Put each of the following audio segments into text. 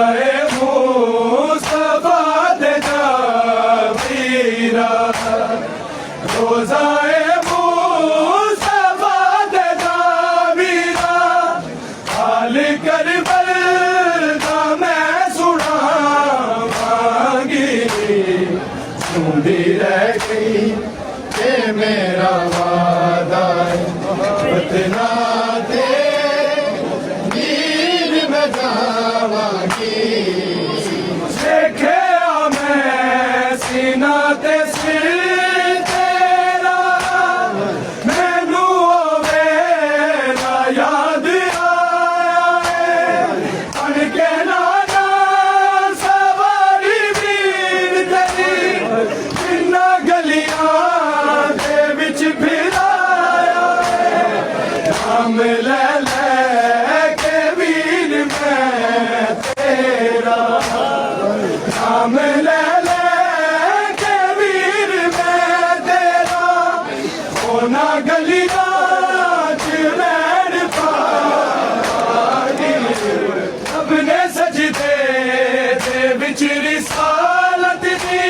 रोजाए मुस्तफा दे जावीरा रोजाए मुस्तफा दे जावीरा हाल करबल दा मैं सुनावांगी सुनदी रह गई के मेरा वादा वतना दे नीर में जावांगी देखिया मैं सीना ते सिर तेरा मैनू वेला याद आया है अनके नाना सवारी वीर तेरी जिन्ना गलियां दे विच फिराया है नाम ले ले के वीर मैं तेरा नाम ले ले के वीर मैं तेरा होना गलियां च रैन पागी अपने सजदे दे विच रिसालत दी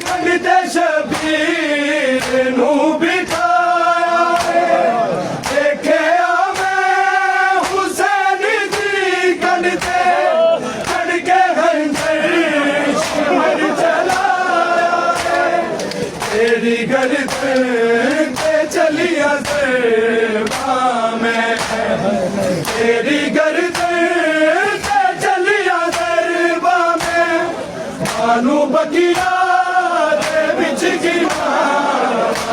कंडे शबीर नू बिठाया है देखिया मैं हुसैन दी कंडे के हंजर शिमर चलाया है तेरी गर्दन पे चलिया ज़रबा में तेरी गर्दन पे चलिया ज़रबा में बानू बकिया दे विच गिरांगी